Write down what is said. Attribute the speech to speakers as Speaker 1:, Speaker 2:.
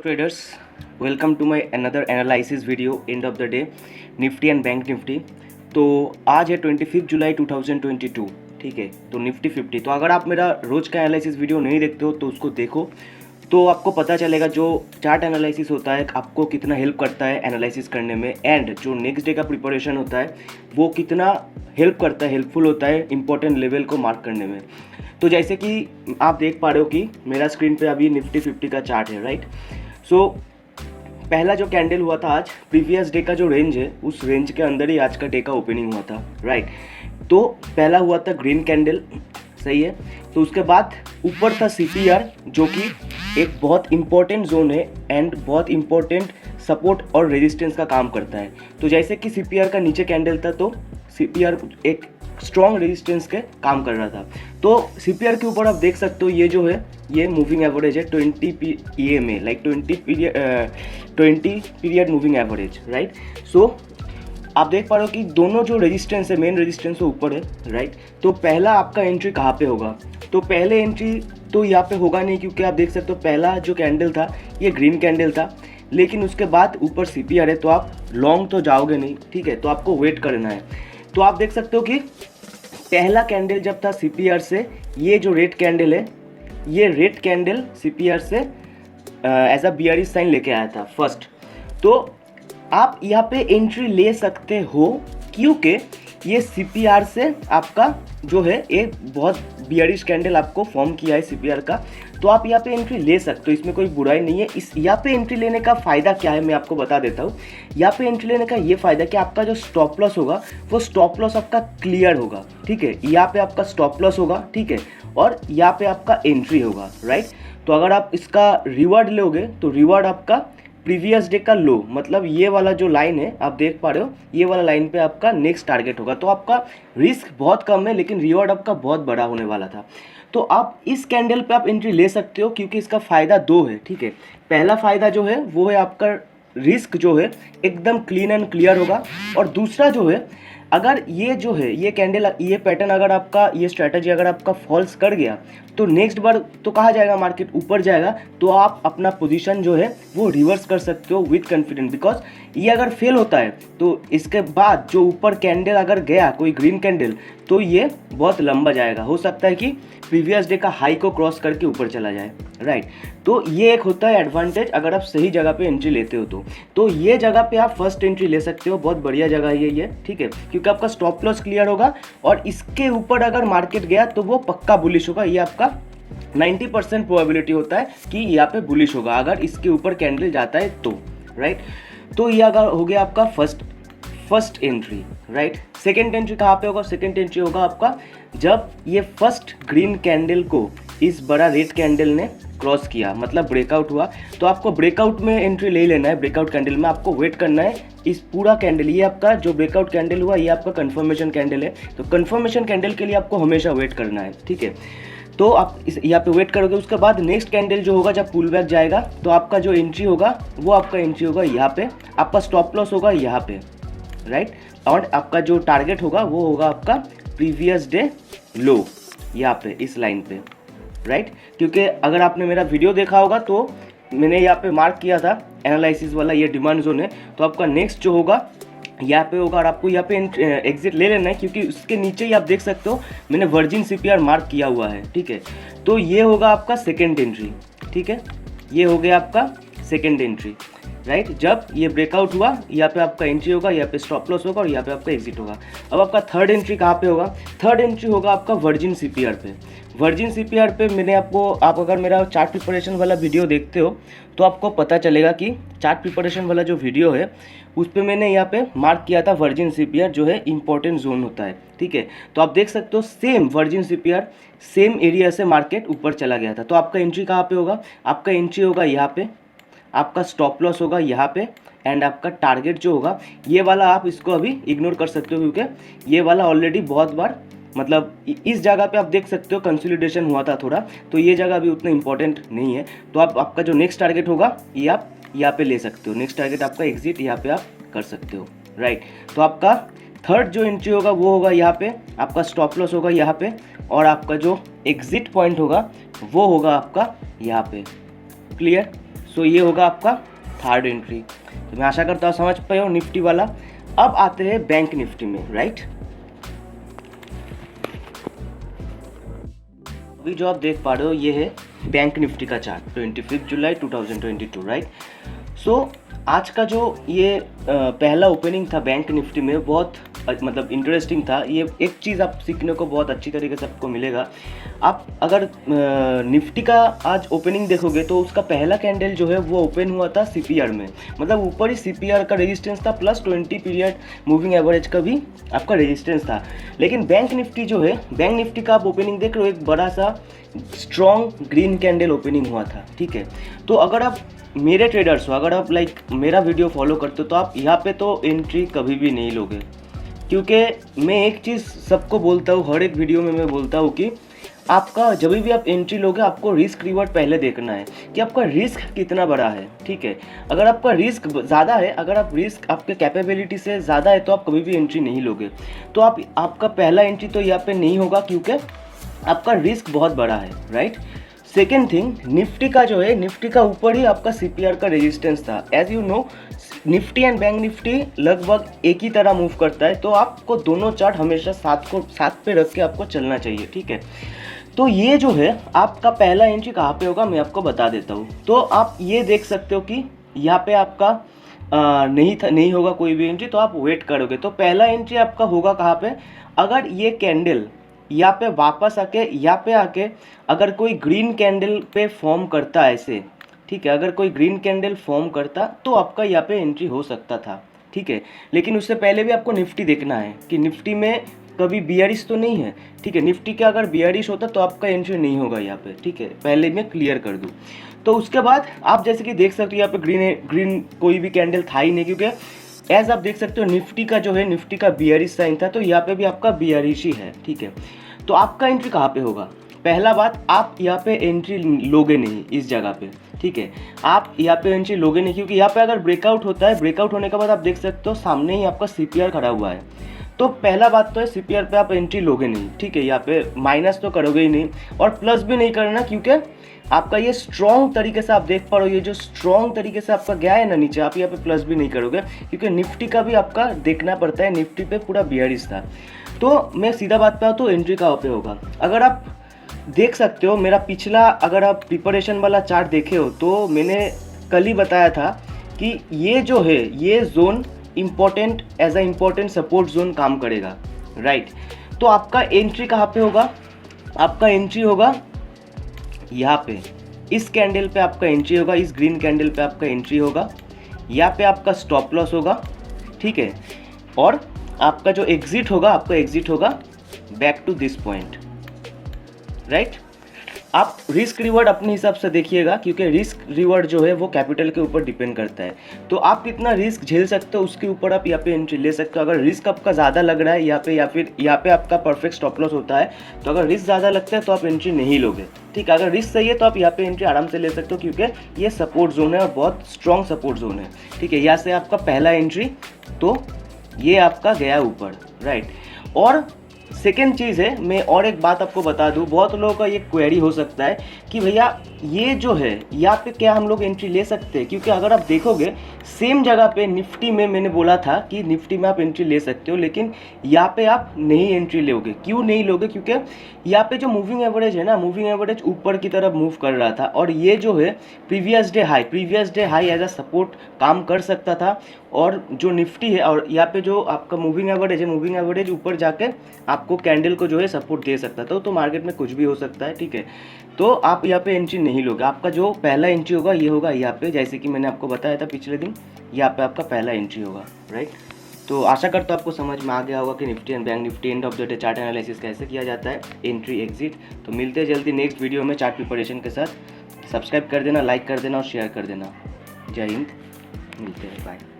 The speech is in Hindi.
Speaker 1: traders, welcome to my another analysis video end of the day Nifty and Bank Nifty. तो आज है 25 जुलाई 2022, ठीक है। तो निफ्टी 50, तो अगर आप मेरा रोज़ का एनालिसिस वीडियो नहीं देखते हो तो उसको देखो, तो आपको पता चलेगा जो चार्ट एनालिसिस होता है आपको कितना हेल्प करता है एनालिसिस करने में, एंड जो नेक्स्ट डे का प्रिपरेशन होता है वो कितना हेल्प करता है, हेल्पफुल होता है इंपॉर्टेंट लेवल को मार्क करने में। तो जैसे कि आप देख पा रहे हो कि मेरा स्क्रीन पे अभी निफ्टी 50 का चार्ट है, राइट। सो पहला जो कैंडल हुआ था आज, प्रीवियस डे का जो रेंज है उस रेंज के अंदर ही आज का डे का ओपनिंग हुआ था, राइट। तो पहला हुआ था ग्रीन कैंडल, सही है। तो उसके बाद ऊपर था सीपीआर जो कि एक बहुत इंपॉर्टेंट जोन है एंड बहुत इंपॉर्टेंट सपोर्ट और रेजिस्टेंस का काम करता है। तो जैसे कि सीपीआर का नीचे कैंडल था तो सीपीआर एक स्ट्रॉन्ग रेजिस्टेंस के काम कर रहा था। तो सीपीआर के ऊपर आप देख सकते हो ये जो है ये मूविंग एवरेज है 20 EMA, like 20 period moving average, right. So आप देख पा रहे हो कि दोनों जो रेजिस्टेंस है, मेन रेजिस्टेंस वो ऊपर है, राइट। तो पहला आपका एंट्री कहाँ पे होगा? तो पहले एंट्री तो यहाँ पे होगा नहीं, क्योंकि आप देख सकते हो पहला जो कैंडल था ये ग्रीन कैंडल था, लेकिन उसके बाद ऊपर सीपीआर है तो आप लॉन्ग तो जाओगे नहीं, ठीक है। तो आपको वेट करना है। तो आप देख सकते हो कि पहला कैंडल जब था सीपीआर से, ये जो रेड कैंडल है ये रेड कैंडल सीपीआर से एज अ बियरिश साइन लेके आया था फर्स्ट। तो आप यहाँ पे एंट्री ले सकते हो क्योंकि ये सीपीआर से आपका जो है एक बहुत बियरिश कैंडल आपको फॉर्म किया है सीपीआर का, तो आप यहाँ पे एंट्री ले सकते हो, इसमें कोई बुराई नहीं है। इस यहाँ पे एंट्री लेने का फ़ायदा क्या है मैं आपको बता देता हूँ। यहाँ पे एंट्री लेने का ये फ़ायदा कि आपका जो स्टॉप लॉस होगा वो स्टॉप लॉस आपका क्लियर होगा, ठीक है। यहाँ पे आपका स्टॉप लॉस होगा, ठीक है, और यहाँ पे आपका एंट्री होगा, राइट। तो अगर आप इसका रिवार्ड लोगे तो रिवार्ड आपका प्रीवियस डे का लो, मतलब ये वाला जो लाइन है आप देख पा रहे हो, ये वाला लाइन पे आपका नेक्स्ट टारगेट होगा। तो आपका रिस्क बहुत कम है लेकिन रिवॉर्ड आपका बहुत बड़ा होने वाला था। तो आप इस कैंडल पे आप एंट्री ले सकते हो क्योंकि इसका फ़ायदा दो है, ठीक है। पहला फ़ायदा जो है वो है आपका रिस्क जो है एकदम क्लीन एंड क्लियर होगा, और दूसरा जो है अगर ये जो है ये कैंडल ये पैटर्न अगर आपका ये स्ट्रैटेजी अगर आपका फॉल्स कर गया तो नेक्स्ट बार तो कहा जाएगा मार्केट ऊपर जाएगा, तो आप अपना पोजीशन जो है वो रिवर्स कर सकते हो विथ कॉन्फिडेंस। बिकॉज ये अगर फेल होता है तो इसके बाद जो ऊपर कैंडल अगर गया कोई ग्रीन कैंडल तो ये बहुत लंबा जाएगा, हो सकता है कि प्रीवियस डे का हाई को क्रॉस करके ऊपर चला जाए, राइट। तो ये एक होता है एडवांटेज अगर आप सही जगह पे एंट्री लेते हो तो ये जगह पे आप फर्स्ट एंट्री ले सकते हो, बहुत बढ़िया जगह है ये, ठीक है, क्योंकि आपका स्टॉप लॉस क्लियर होगा और इसके ऊपर अगर मार्केट गया तो वो पक्का बुलिश होगा। ये आपका 90% प्रोबेबिलिटी होता है कि यहाँ पे बुलिश होगा अगर इसके ऊपर कैंडल जाता है तो, राइट। तो ये अगर हो गया आपका first entry, right. Second entry कहाँ पे होगा? सेकेंड एंट्री होगा आपका जब ये फर्स्ट ग्रीन कैंडल को इस बड़ा रेड कैंडल ने क्रॉस किया, मतलब ब्रेकआउट हुआ, तो आपको ब्रेकआउट में एंट्री ले लेना है। ब्रेकआउट कैंडल में आपको वेट करना है इस पूरा कैंडल, ये आपका जो ब्रेकआउट कैंडल हुआ ये आपका कंफर्मेशन कैंडल है, तो कंफर्मेशन कैंडल के लिए आपको हमेशा वेट करना है, ठीक है। तो आप इस यहाँ पे वेट करोगे, उसके बाद नेक्स्ट कैंडल जो होगा जब पुल बैक जाएगा तो आपका जो एंट्री होगा वो आपका एंट्री होगा यहाँ पे, आपका स्टॉप लॉस होगा यहाँ पे, राइट। और आपका जो टारगेट होगा वो होगा आपका प्रीवियस डे लो यहाँ पे इस लाइन पे, राइट। क्योंकि अगर आपने मेरा वीडियो देखा होगा तो मैंने यहाँ पे मार्क किया था एनालिसिस वाला, ये डिमांड जोन है, तो आपका नेक्स्ट जो होगा यहाँ पे होगा और आपको यहाँ पे एग्जिट ले लेना है, क्योंकि उसके नीचे ही आप देख सकते हो मैंने वर्जिन सीपीआर मार्क किया हुआ है, ठीक है। तो ये होगा आपका सेकेंड एंट्री, ठीक है, ये हो गया आपका सेकेंड एंट्री, राइट। जब ये ब्रेकआउट हुआ यहाँ पे आपका एंट्री होगा, यहाँ पे स्टॉप लॉस होगा और यहाँ पे आपका एग्जिट होगा। अब आपका थर्ड एंट्री कहाँ पे होगा? थर्ड एंट्री होगा आपका वर्जिन सीपीआर पे। वर्जिन सीपीआर पे मैंने आपको, आप अगर मेरा चार्ट प्रिपरेशन वाला वीडियो देखते हो तो आपको पता चलेगा कि चार्ट प्रिपरेशन वाला जो वीडियो है उस पर मैंने यहाँ पे मार्क किया था वर्जिन सीपीआर जो है इंपॉर्टेंट जोन होता है, ठीक है। तो आप देख सकते हो same virgin CPR same area से मार्केट ऊपर चला गया था। तो आपका एंट्री कहाँ पे होगा? आपका एंट्री होगा यहाँ पे, आपका स्टॉप लॉस होगा यहाँ पे, एंड आपका टारगेट जो होगा ये वाला आप इसको अभी इग्नोर कर सकते हो क्योंकि ये वाला ऑलरेडी बहुत बार, मतलब इस जगह पे आप देख सकते हो कंसोलिडेशन हुआ था थोड़ा, तो ये जगह अभी उतना इंपॉर्टेंट नहीं है। तो आपका जो नेक्स्ट टारगेट होगा ये आप यहाँ पे ले सकते हो, नेक्स्ट टारगेट आपका एग्जिट यहाँ पे आप कर सकते हो, राइट। तो आपका थर्ड जो एंट्री होगा वो होगा यहाँ पे, आपका स्टॉप लॉस होगा यहाँ पे, और आपका जो एग्जिट पॉइंट होगा वो होगा आपका यहाँ पे, क्लियर। सो ये होगा आपका थर्ड एंट्री। तो मैं आशा करता हूँ समझ पाए हो निफ्टी वाला। अब आते हैं बैंक निफ्टी में, राइट। अभी जो आप देख पा रहे हो ये है बैंक निफ्टी का चार्ट 25 जुलाई 2022, राइट। सो आज का जो ये पहला ओपनिंग था बैंक निफ्टी में बहुत मतलब इंटरेस्टिंग था। ये एक चीज़ आप सीखने को बहुत अच्छी तरीके से आपको मिलेगा। आप अगर निफ्टी का आज ओपनिंग देखोगे तो उसका पहला कैंडल जो है वो ओपन हुआ था सीपीआर में, मतलब ऊपर ही सीपीआर का रेजिस्टेंस था प्लस 20 पीरियड मूविंग एवरेज का भी आपका रेजिस्टेंस था। लेकिन बैंक निफ्टी जो है, बैंक निफ्टी का आप ओपनिंग देख रहे हो, एक बड़ा सा स्ट्रॉन्ग ग्रीन कैंडल ओपनिंग हुआ था, ठीक है। तो अगर आप मेरे ट्रेडर्स हो, अगर आप लाइक मेरा वीडियो फॉलो करते हो तो आप यहाँ पे तो एंट्री कभी भी नहीं लोगे, क्योंकि मैं एक चीज़ सबको बोलता हूँ, हर एक वीडियो में मैं बोलता हूँ कि आपका जब भी आप एंट्री लोगे आपको रिस्क रिवॉर्ड पहले देखना है कि आपका रिस्क कितना बड़ा है, ठीक है। अगर आपका रिस्क ज़्यादा है, अगर आप रिस्क आपके कैपेबिलिटी से ज़्यादा है तो आप कभी भी एंट्री नहीं लोगे। तो आपका पहला एंट्री तो यहाँ पे नहीं होगा क्योंकि आपका रिस्क बहुत बड़ा है, राइट। सेकेंड थिंग, निफ्टी का जो है, निफ्टी का ऊपर ही आपका सीपीआर का रेजिस्टेंस था। As you know Nifty and Bank Nifty लगभग एक ही तरह मूव करता है, तो आपको दोनों चार्ट हमेशा साथ पे रख के आपको चलना चाहिए, ठीक है। तो ये जो है आपका पहला एंट्री कहाँ पे होगा मैं आपको बता देता हूँ। तो आप ये देख सकते हो कि यहाँ पे आपका नहीं होगा कोई भी एंट्री, तो आप वेट करोगे। तो पहला एंट्री आपका होगा कहाँ पे, अगर ये कैंडल यहाँ पे वापस आके यहाँ पे आके अगर कोई ग्रीन कैंडल पे फॉर्म करता है ऐसे, ठीक है, अगर कोई ग्रीन कैंडल फॉर्म करता तो आपका यहाँ पे एंट्री हो सकता था, ठीक है। लेकिन उससे पहले भी आपको निफ्टी देखना है कि निफ्टी में कभी बियरिश तो नहीं है, ठीक है। निफ्टी का अगर बियरिश होता तो आपका एंट्री नहीं होगा यहाँ पे, ठीक है, पहले मैं क्लियर कर दूँ। तो उसके बाद आप जैसे कि देख सकते हो यहाँ पे ग्रीन कोई भी कैंडल था ही नहीं, क्योंकि एज आप देख सकते हो निफ्टी का जो है, निफ्टी का बियरिश साइन था, तो यहाँ पे भी आपका बियरिश ही है, ठीक है। तो आपका एंट्री कहाँ पे होगा, पहला बात आप यहाँ पे एंट्री लोगे नहीं इस जगह पे, ठीक है। आप यहाँ पे एंट्री लोगे नहीं क्योंकि यहाँ पे अगर ब्रेकआउट होता है, ब्रेकआउट होने के बाद आप देख सकते हो सामने ही आपका सीपीआर खड़ा हुआ है। तो पहला बात तो है सीपीआर पे आप एंट्री लोगे नहीं, ठीक है। यहाँ पे माइनस तो करोगे ही नहीं और प्लस भी नहीं करना, क्योंकि आपका ये स्ट्रॉन्ग तरीके से आप देख पा रहे हो, ये जो स्ट्रॉन्ग तरीके से आपका गया है ना नीचे, आप यहाँ पे प्लस भी नहीं करोगे क्योंकि निफ्टी का भी आपका देखना पड़ता है, निफ्टी पे पूरा बियरिश था। तो मैं सीधा बात पे आऊँ तो एंट्री कहाँ पे होगा, अगर आप देख सकते हो मेरा पिछला, अगर आप प्रिपरेशन वाला चार्ट देखे हो तो मैंने कल ही बताया था कि ये जो है ये zone important as a important support zone काम करेगा, राइट। तो आपका एंट्री कहाँ पे होगा, आपका एंट्री होगा यहाँ पे, इस कैंडल पे आपका एंट्री होगा, इस ग्रीन कैंडल पे आपका एंट्री होगा, यहाँ पे आपका स्टॉप लॉस होगा, ठीक है। और आपका जो एग्जिट होगा, आपका एग्जिट होगा back to this point, right. आप रिस्क रिवॉर्ड अपने हिसाब से देखिएगा, क्योंकि रिस्क रिवॉर्ड जो है वो कैपिटल के ऊपर डिपेंड करता है। तो आप कितना रिस्क झेल सकते हो उसके ऊपर आप यहाँ पे एंट्री ले सकते हो। अगर रिस्क आपका ज़्यादा लग रहा है यहाँ पे, या फिर यहाँ पे आपका परफेक्ट स्टॉप लॉस होता है, तो अगर रिस्क ज़्यादा लगता है तो आप एंट्री नहीं लोगे, ठीक है। अगर रिस्क सही है तो आप यहाँ पे एंट्री आराम से ले सकते हो, क्योंकि ये सपोर्ट जोन है और बहुत स्ट्रॉन्ग सपोर्ट जोन है, ठीक है। यहाँ से आपका पहला एंट्री, तो ये आपका गया ऊपर, राइट। और सेकेंड चीज़ है, मैं और एक बात आपको बता दूं, बहुत लोगों का ये क्वेरी हो सकता है कि भैया ये जो है यहाँ पे क्या हम लोग एंट्री ले सकते हैं, क्योंकि अगर आप देखोगे सेम जगह पे निफ्टी में मैंने बोला था कि निफ्टी में आप एंट्री ले सकते हो, लेकिन यहाँ पे आप नहीं एंट्री लोगे। क्यों नहीं लोगे, क्योंकि यहाँ पे जो मूविंग एवरेज है ना, मूविंग एवरेज ऊपर की तरफ मूव कर रहा था और ये जो है previous day high as a support काम कर सकता था। और जो निफ्टी है और यहाँ पे जो आपका मूविंग एवरेज है, मूविंग एवरेज ऊपर जाके आपको कैंडल को जो है सपोर्ट दे सकता था। तो मार्केट में कुछ भी हो सकता है, ठीक है। तो आप यहाँ पे एंट्री नहीं लोगे, आपका जो पहला एंट्री होगा ये होगा यहाँ पे, जैसे कि मैंने आपको बताया था पिछले दिन, यहाँ पे आपका पहला एंट्री होगा, राइट। तो आशा करता हूँ आपको समझ में आ गया होगा कि Nifty and Bank Nifty end of the day chart analysis कैसे किया जाता है, एंट्री एग्जिट। तो मिलते हैं जल्दी नेक्स्ट वीडियो में चार्ट प्रिपरेशन के साथ। सब्सक्राइब कर देना, लाइक कर देना और शेयर कर देना। जय हिंद, मिलते हैं, बाय।